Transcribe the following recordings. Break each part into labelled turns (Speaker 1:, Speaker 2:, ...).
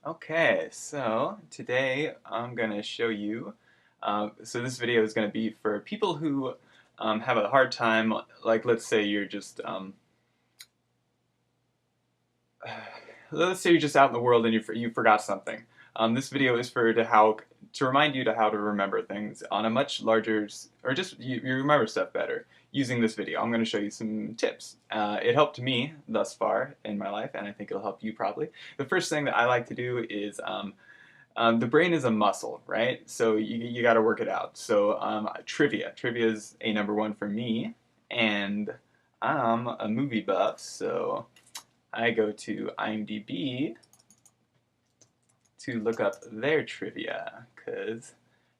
Speaker 1: Okay, so today I'm going to show you. So this video is going to be for people who have a hard time, like let's say you're just, let's say you're just out in the world and you forgot something. This video is for to remind you to how to remember things on a much larger, or just you remember stuff better using this video. I'm going to show you some tips. It helped me thus far in my life, and I think it'll help you probably. The first thing that I like to do is the brain is a muscle, right? So you got to work it out. So trivia. Trivia is a number one for me, and I'm a movie buff, so I go to IMDb to look up their trivia, because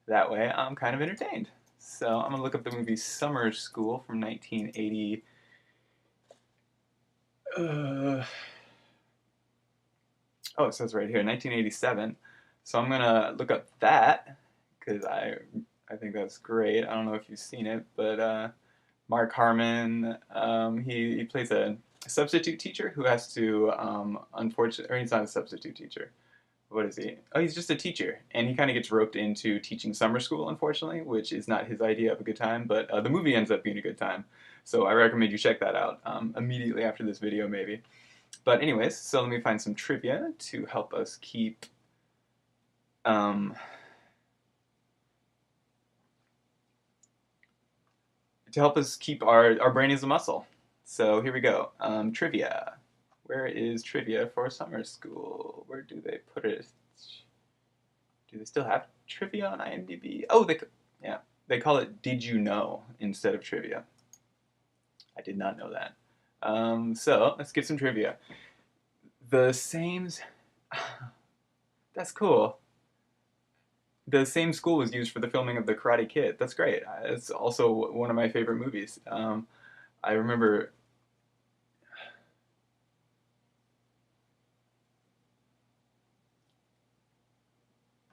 Speaker 1: that way I'm kind of entertained. So I'm gonna look up the movie Summer School from 1980. Uh, oh, it says right here, 1987. So I'm gonna look up that because I think that's great. I don't know if you've seen it, but Mark Harmon, he plays a substitute teacher who has to unfortunately, or he's not a substitute teacher. What is he? Oh, he's just a teacher, and he kind of gets roped into teaching summer school, unfortunately, which is not his idea of a good time. But the movie ends up being a good time, so I recommend you check that out immediately after this video, maybe. But anyways, so let me find some trivia to help us keep um, our brain as a muscle. So here we go. Trivia. Where is trivia for summer school? Where do they put it? Do they still have trivia on IMDb? Oh, yeah, they call it "Did you know" instead of trivia. I did not know that. So let's get some trivia. The same. That's cool. The same school was used for the filming of The Karate Kid. That's great. It's also one of my favorite movies. I remember.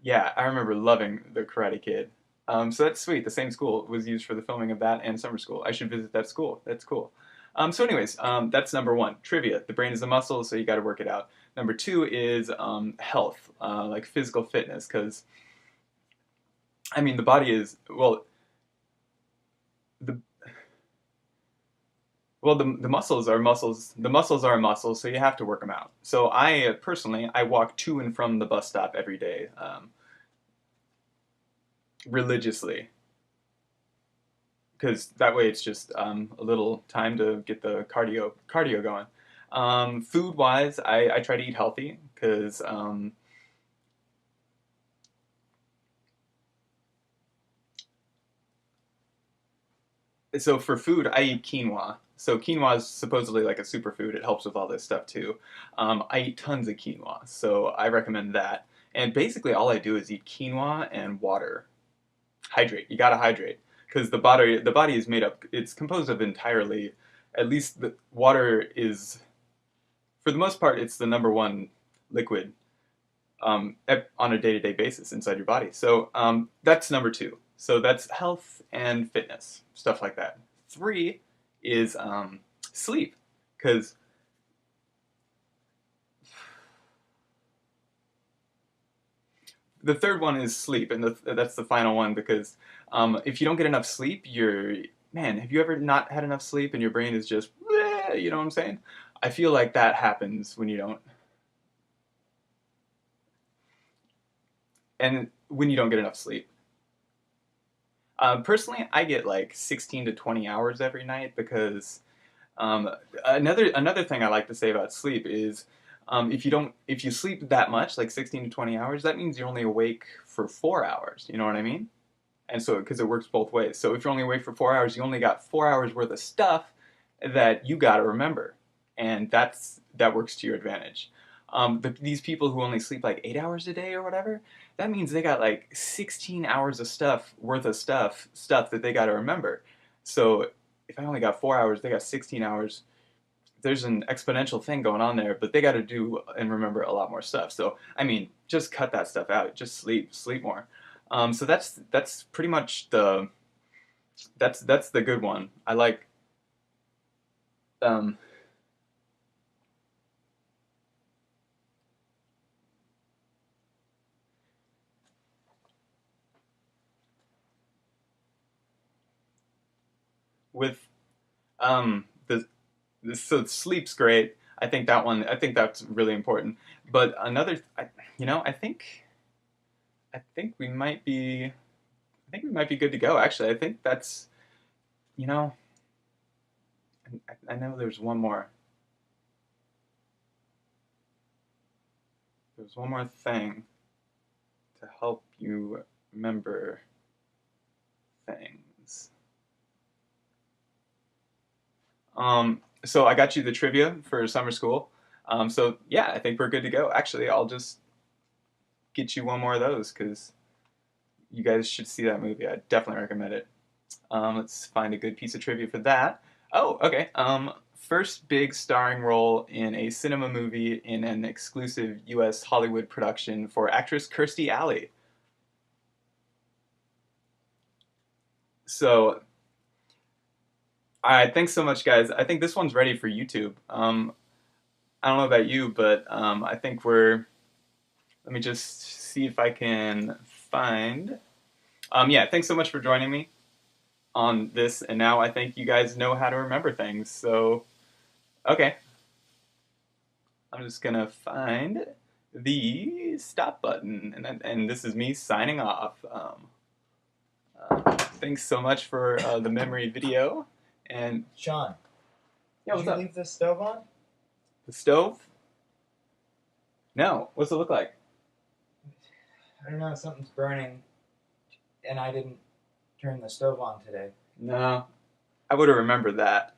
Speaker 1: Yeah, I remember loving The Karate Kid. So that's sweet. The same school was used for the filming of that and summer school. I should visit that school. That's cool. So, anyways, that's number one. Trivia. The brain is a muscle, so you got to work it out. Number two is health, like physical fitness, because I mean the body is the the muscles are muscles. The muscles are muscles, so you have to work them out. So I personally I walk to and from the bus stop every day religiously, because that way it's just a little time to get the cardio going. Food wise, I try to eat healthy because so for food I eat quinoa. So quinoa is supposedly like a superfood. It helps with all this stuff too. I eat tons of quinoa, so I recommend that. And basically all I do is eat quinoa and water. Hydrate. You gotta hydrate because the body is made up. It's composed of entirely, at least the water is for the most part, it's the number one liquid on a day-to-day basis inside your body. So that's number two. So that's health and fitness, stuff like that. Three is sleep, because the third one is sleep, and that's the final one because if you don't get enough sleep, man. Have you ever not had enough sleep and your brain is just, bleh, you know what I'm saying? I feel like that happens when you don't, and when you don't get enough sleep. Personally, I get like 16 to 20 hours every night because um, another thing I like to say about sleep is if you sleep that much, like 16 to 20 hours, that means you're only awake for 4 hours. You know what I mean? And so because it works both ways. So if you're only awake for 4 hours, you only got 4 hours worth of stuff that you got to remember, and that works to your advantage. These people who only sleep like 8 hours a day or whatever, that means they got like 16 hours of stuff worth of stuff that they got to remember. So if I only got 4 hours, they got 16 hours. There's an exponential thing going on there, but they got to do and remember a lot more stuff. So I mean, just cut that stuff out. Just sleep more. So that's pretty much that's the good one. I like um, with so sleep's great. I think that one. I think that's really important. But I think we might be. I think we might be good to go. Actually, I think that's. You know, I know there's one more. There's one more thing to help you remember things. So I got you the trivia for summer school. So yeah, I think we're good to go. Actually, I'll just get you one more of those because you guys should see that movie. I definitely recommend it. Let's find a good piece of trivia for that. Oh, okay. First big starring role in a cinema movie in an exclusive U.S. Hollywood production for actress Kirstie Alley. So, all right, thanks so much, guys. I think this one's ready for YouTube. I don't know about you, but I think we're. Let me just see if I can find. Yeah, thanks so much for joining me on this, and now I think you guys know how to remember things. So, okay, I'm just gonna find the stop button, and this is me signing off. Thanks so much for the memory video, and
Speaker 2: Sean,
Speaker 1: yeah,
Speaker 2: did
Speaker 1: what's
Speaker 2: you
Speaker 1: up?
Speaker 2: leave the stove on?
Speaker 1: The stove? No, what's it look like?
Speaker 2: I don't know, something's burning, and I didn't turn the stove on today.
Speaker 1: No, I would have remembered that.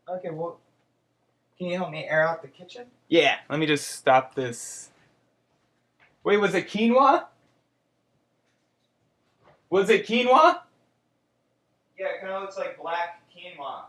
Speaker 2: Okay, well, can you help me air out the kitchen?
Speaker 1: Yeah, let me just stop this. Wait, was it quinoa? Was it quinoa?
Speaker 2: Yeah, it kind of looks like black quinoa.